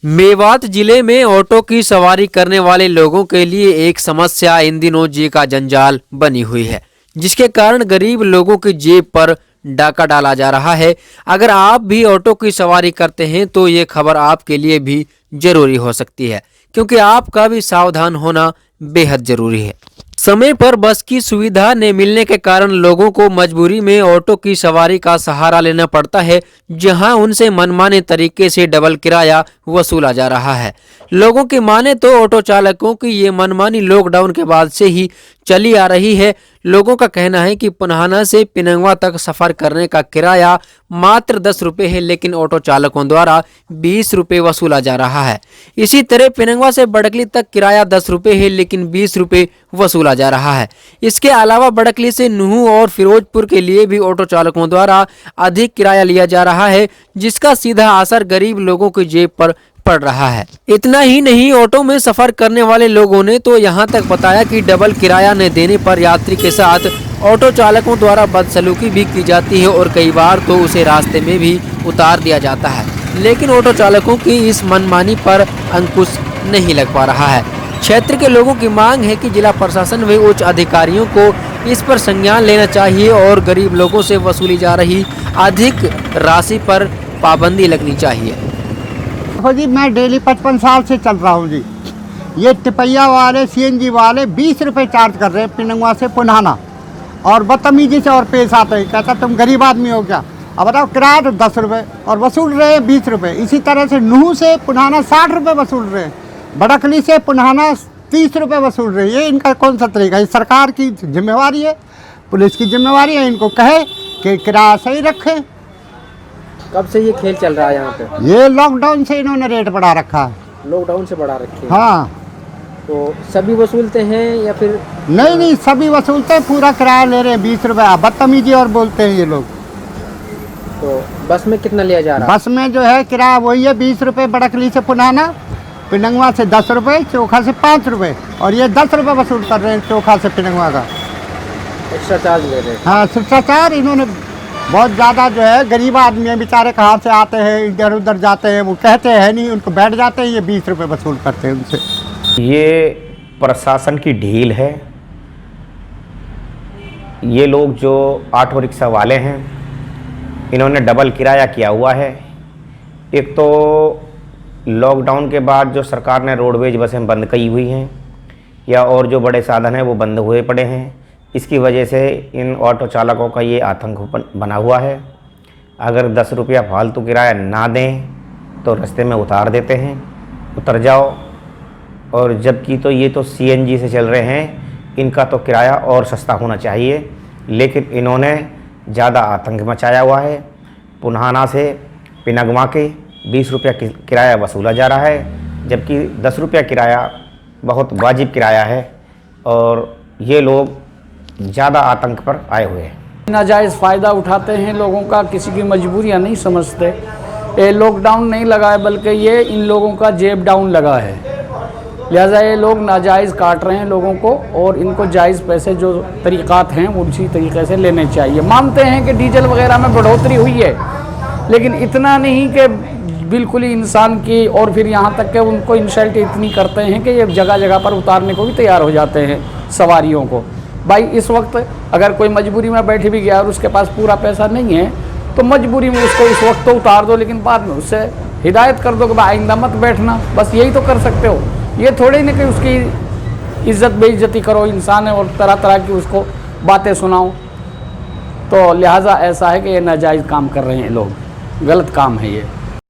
मेवात जिले में ऑटो की सवारी करने वाले लोगों के लिए एक समस्या इन दिनों जी का जंजाल बनी हुई है, जिसके कारण गरीब लोगों की जेब पर डाका डाला जा रहा है। अगर आप भी ऑटो की सवारी करते हैं तो ये खबर आपके लिए भी जरूरी हो सकती है, क्योंकि आपका भी सावधान होना बेहद जरूरी है। समय पर बस की सुविधा न मिलने के कारण लोगों को मजबूरी में ऑटो की सवारी का सहारा लेना पड़ता है, जहां उनसे मनमाने तरीके से डबल किराया वसूला जा रहा है। लोगों की माने तो ऑटो चालकों की ये मनमानी लॉकडाउन के बाद से ही चली आ रही है। लोगों का कहना है कि पुन्हाना से पिनंगवा तक सफर करने का किराया मात्र 10 रुपये है, लेकिन ऑटो चालकों द्वारा 20 रुपये वसूला जा रहा है। इसी तरह पिनंगवा से बड़कली तक किराया 10 रुपये है, लेकिन 20 रुपये वसूला जा रहा है। इसके अलावा बड़कली से नूह और फिरोजपुर के लिए भी ऑटो चालकों द्वारा अधिक किराया लिया जा रहा है, जिसका सीधा असर गरीब लोगों की जेब पर पड़ रहा है। इतना ही नहीं, ऑटो में सफर करने वाले लोगों ने तो यहाँ तक बताया कि डबल किराया न देने पर यात्री के साथ ऑटो चालकों द्वारा बदसलूकी भी की जाती है और कई बार तो उसे रास्ते में भी उतार दिया जाता है। लेकिन ऑटो चालकों की इस मनमानी पर अंकुश नहीं लग पा रहा है। क्षेत्र के लोगों की मांग है कि जिला प्रशासन व उच्च अधिकारियों को इस पर संज्ञान लेना चाहिए और गरीब लोगों से वसूली जा रही अधिक राशि पर पाबंदी लगनी चाहिए। देखो जी, मैं डेली 55 साल से चल रहा हूँ जी। ये टिपैया वाले सीएनजी वाले 20 रुपये चार्ज कर रहे हैं पिनंगवा से पुन्हाना, और बदतमीजी से और पेश आते हैं। कहता तुम गरीब आदमी हो क्या? अब बताओ, किराया तो 10 रुपये और वसूल रहे हैं 20 रुपये। इसी तरह से नूह से पुन्हाना 60 रुपये वसूल रहे हैं, बड़कली से पुन्हाना 30 रुपये वसूल रहे हैं। ये इनका कौन सा तरीका है? सरकार की जिम्मेवारी है, पुलिस की जिम्मेवारी है, इनको कहे कि किराया सही रखें। कब से ये खेल चल रहा है यहाँ पे? ये लॉकडाउन से इन्होंने रेट बढ़ा रखा है। लॉकडाउन से बढ़ा रखे हैं। हाँ, तो सभी वसूलते हैं या फिर? नहीं, सभी वसूलते हैं, पूरा किराया ले रहे हैं 20 रुपये। बदतमीजी और बोलते हैं ये लोग। तो बस में कितना लिया जा रहा है? बस में जो है किराया वही है 20 रुपये, बड़कली से पुन्हाना, पिनंगवा से 10 रुपये, चोखा से 5 रुपये, और ये 10 रुपये वसूल कर रहे हैं चोखा से पिनंगवा का। एक्स्ट्रा चार्ज ले रहे हैं। हाँ, शिष्टाचार इन्होंने बहुत ज़्यादा जो है। गरीब आदमी है बेचारे, कहाँ से आते हैं, इधर उधर जाते हैं, वो कहते हैं नहीं, उनको बैठ जाते हैं, ये 20 रुपये वसूल करते हैं उनसे। ये प्रशासन की ढील है। ये लोग जो ऑटो रिक्शा वाले हैं, इन्होंने डबल किराया किया हुआ है। एक तो लॉकडाउन के बाद जो सरकार ने रोडवेज बसें बंद की हुई हैं, या और जो बड़े साधन हैं वो बंद हुए पड़े हैं। इसकी वजह से इन ऑटो चालकों का ये आतंक बना हुआ है। अगर 10 रुपया फालतू किराया ना दें तो रास्ते में उतार देते हैं, उतर जाओ। और जबकि तो ये तो सीएनजी से चल रहे हैं, इनका तो किराया और सस्ता होना चाहिए, लेकिन इन्होंने ज़्यादा आतंक मचाया हुआ है। पुन्हाना से पिनंगवा के 20 रुपया किराया वसूला जा रहा है, जबकि 10 रुपया किराया बहुत वाजिब किराया है, और ये लोग ज़्यादा आतंक पर आए हुए हैं। नाजायज़ फ़ायदा उठाते हैं लोगों का, किसी की मजबूरियां नहीं समझते। ये लॉकडाउन नहीं लगा है, बल्कि ये इन लोगों का जेब डाउन लगा है। लिहाजा ये लोग नाजायज़ काट रहे हैं लोगों को, और इनको जायज़ पैसे जो तरीक़ात हैं उसी तरीक़े से लेने चाहिए। मानते हैं कि डीजल वगैरह में बढ़ोतरी हुई है, लेकिन इतना नहीं कि बिल्कुल ही इंसान की, और फिर यहाँ तक कि उनको इंसल्ट इतनी करते हैं कि ये जगह जगह पर उतारने को भी तैयार हो जाते हैं सवारियों को। भाई, इस वक्त अगर कोई मजबूरी में बैठ भी गया और उसके पास पूरा पैसा नहीं है, तो मजबूरी में उसको इस वक्त तो उतार दो, लेकिन बाद में उससे हिदायत कर दो कि भाई आइंदा मत बैठना। बस यही तो कर सकते हो। ये थोड़ी नहीं कि उसकी इज्जत बेइज्जती करो, इंसान है, और तरह तरह की उसको बातें सुनाओ। तो लिहाजा ऐसा है कि ये नाजायज़ काम कर रहे हैं लोग, गलत काम है ये।